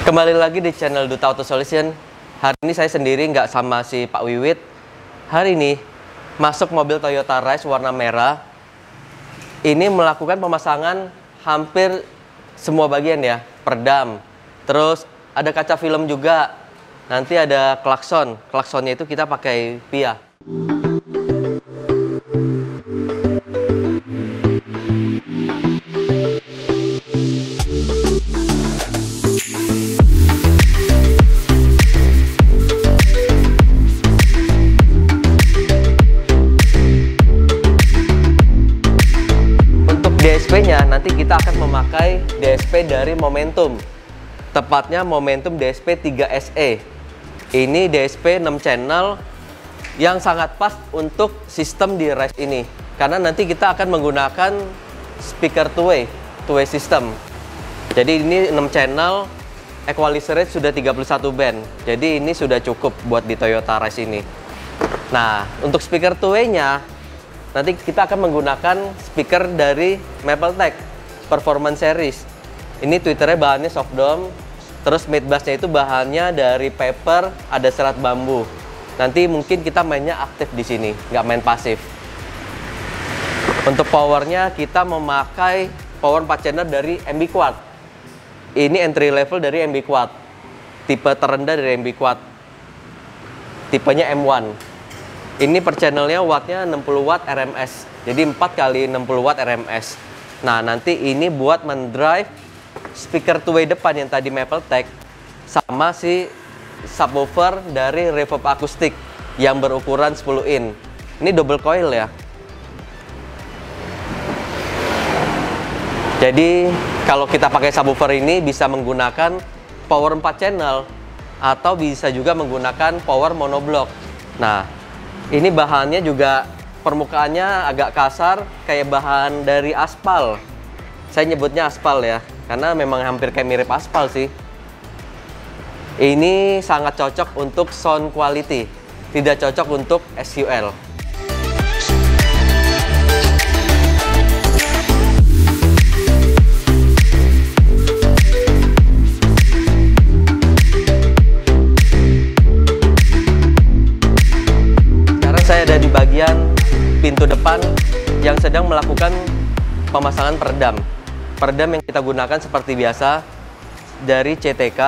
Kembali lagi di channel Duta Auto Solution. Hari ini saya sendiri, nggak sama si Pak Wiwit. Hari ini masuk mobil Toyota Rise warna merah. Ini melakukan pemasangan hampir semua bagian ya, peredam. Terus ada kaca film juga. Nanti ada klakson. Klaksonnya itu kita pakai PIA. DSP-nya nanti kita akan memakai DSP dari Momentum, tepatnya Momentum DSP 3SE. Ini DSP 6 channel yang sangat pas untuk sistem di Rise ini, karena nanti kita akan menggunakan speaker two-way system. Jadi ini 6 channel, equalizer rate sudah 31 band, jadi ini sudah cukup buat di Toyota Rise ini. Nah, untuk speaker two-way-nya nanti kita akan menggunakan speaker dari Mapletech Performance Series. Ini tweeternya bahannya soft dome, terus mid bassnya itu bahannya dari paper, ada serat bambu. Nanti mungkin kita mainnya aktif di sini, nggak main pasif. Untuk powernya kita memakai power 4 channel dari MB Quad. Ini entry level dari MB Quad, tipe terendah dari MB Quad, tipenya M1. Ini per channelnya wattnya 60 watt RMS, jadi 4 kali 60 watt RMS. Nah, nanti ini buat mendrive speaker two-way depan yang tadi Mapletech, sama si subwoofer dari Reverb Acoustic yang berukuran 10 in. Ini double coil ya. Jadi kalau kita pakai subwoofer ini bisa menggunakan power 4 channel atau bisa juga menggunakan power monoblock. Nah, ini bahannya juga permukaannya agak kasar, kayak bahan dari aspal. Saya nyebutnya aspal ya, karena memang hampir kayak mirip aspal sih. Ini sangat cocok untuk sound quality, tidak cocok untuk SUL. Saya ada di bagian pintu depan yang sedang melakukan pemasangan peredam. Peredam yang kita gunakan seperti biasa dari CTK,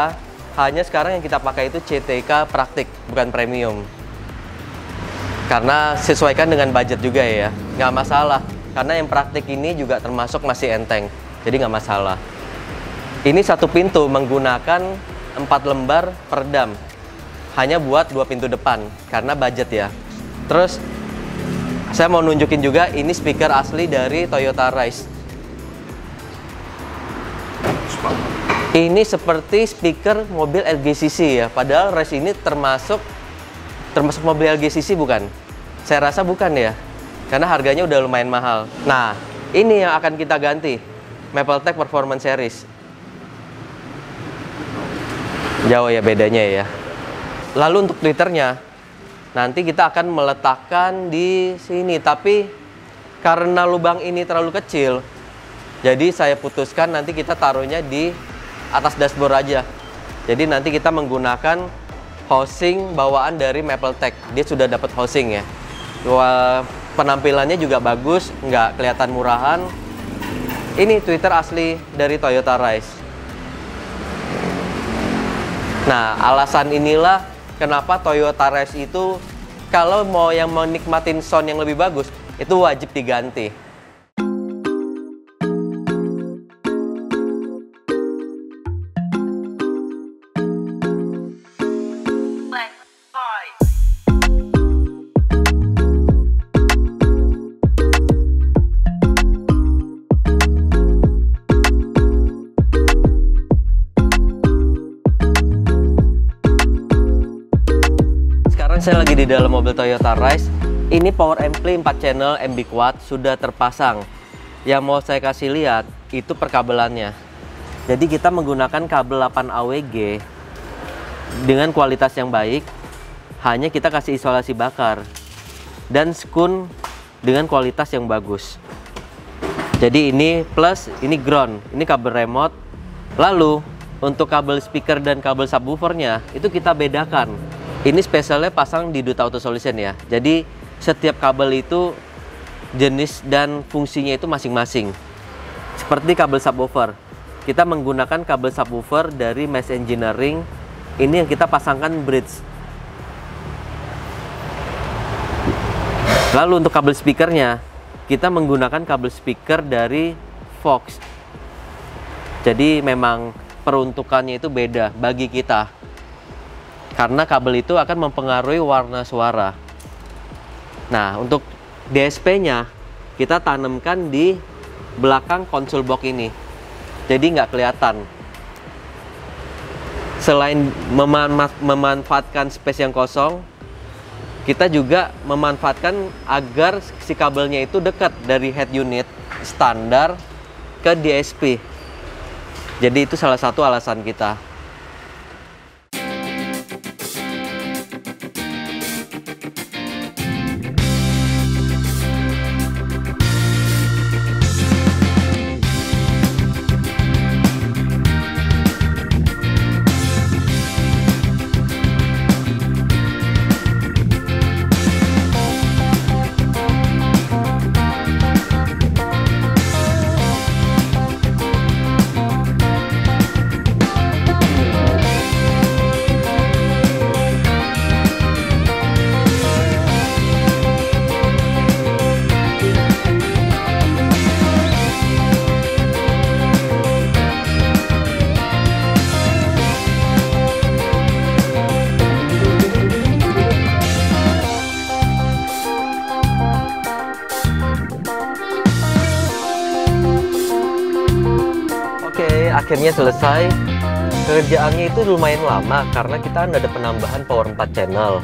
hanya sekarang yang kita pakai itu CTK praktik, bukan premium. Karena sesuaikan dengan budget juga ya, nggak masalah. Karena yang praktik ini juga termasuk masih enteng, jadi nggak masalah. Ini satu pintu menggunakan 4 lembar peredam, hanya buat 2 pintu depan, karena budget ya. Terus saya mau nunjukin juga ini speaker asli dari Toyota Rise. Ini seperti speaker mobil LGCC ya, padahal Rise ini termasuk mobil LGCC bukan? Saya rasa bukan ya, karena harganya udah lumayan mahal. Nah, ini yang akan kita ganti, Mapletech Performance Series. Jauh ya bedanya ya. Lalu untuk tweeternya, nanti kita akan meletakkan di sini, tapi karena lubang ini terlalu kecil, jadi saya putuskan nanti kita taruhnya di atas dashboard aja. Jadi nanti kita menggunakan housing bawaan dari Mapletech. Dia sudah dapat housing ya. Penampilannya juga bagus, nggak kelihatan murahan. Ini tweeter asli dari Toyota Rise. Nah, alasan inilah kenapa Toyota Rise itu kalau mau yang menikmatin sound yang lebih bagus, itu wajib diganti. Saya lagi di dalam mobil Toyota Rise. Ini power ampli 4 channel MB Quad sudah terpasang. Yang mau saya kasih lihat itu perkabelannya. Jadi kita menggunakan kabel 8 AWG dengan kualitas yang baik. Hanya kita kasih isolasi bakar dan skun dengan kualitas yang bagus. Jadi ini plus, ini ground, ini kabel remote. Lalu untuk kabel speaker dan kabel subwoofernya itu kita bedakan. Ini spesialnya pasang di Duta Auto Solution ya. Jadi setiap kabel itu jenis dan fungsinya itu masing-masing. Seperti kabel subwoofer, kita menggunakan kabel subwoofer dari Mesh Engineering. Ini yang kita pasangkan bridge. Lalu untuk kabel speakernya, kita menggunakan kabel speaker dari Fox. Jadi memang peruntukannya itu beda bagi kita, karena kabel itu akan mempengaruhi warna suara. Nah, untuk DSP-nya kita tanamkan di belakang konsol box ini, jadi nggak kelihatan. Selain memanfaatkan space yang kosong, kita juga memanfaatkan agar si kabelnya itu dekat dari head unit standar ke DSP. Jadi itu salah satu alasan kita. Akhirnya selesai. Kerjaannya itu lumayan lama karena kita ada penambahan power 4 channel.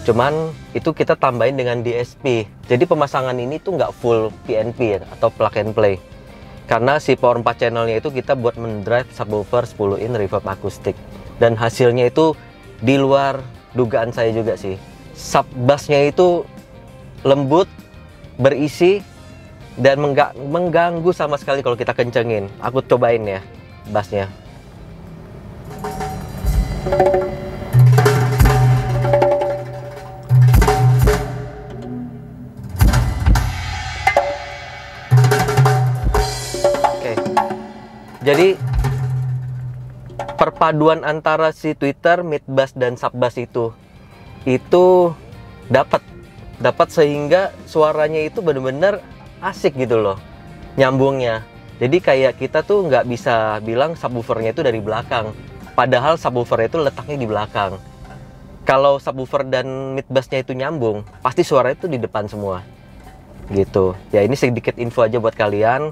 Cuman itu kita tambahin dengan DSP. Jadi pemasangan ini tuh nggak full PNP atau plug and play. Karena si power 4 channelnya itu kita buat mendrive subwoofer 10 in reverb akustik. Dan hasilnya itu di luar dugaan saya juga sih. Sub bassnya itu lembut, berisi, dan mengganggu sama sekali kalau kita kencengin. Aku cobain ya bassnya. Oke. Jadi perpaduan antara si tweeter, mid bass dan sub bass itu dapat sehingga suaranya itu benar-benar asik gitu loh, nyambungnya. Jadi kayak kita tuh nggak bisa bilang subwoofernya itu dari belakang, padahal subwoofer itu letaknya di belakang. Kalau subwoofer dan mid bassnya itu nyambung, pasti suara itu di depan semua gitu ya. Ini sedikit info aja buat kalian.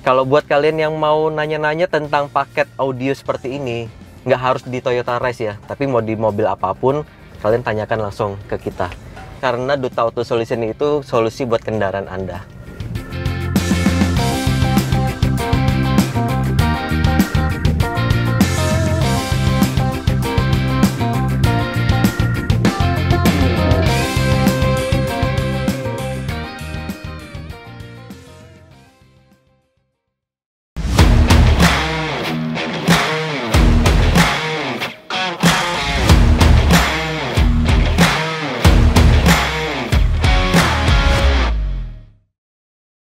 Kalau buat kalian yang mau nanya-nanya tentang paket audio seperti ini, nggak harus di Toyota Rise ya, tapi mau di mobil apapun kalian tanyakan langsung ke kita, karena Duta Auto Solution itu solusi buat kendaraan Anda.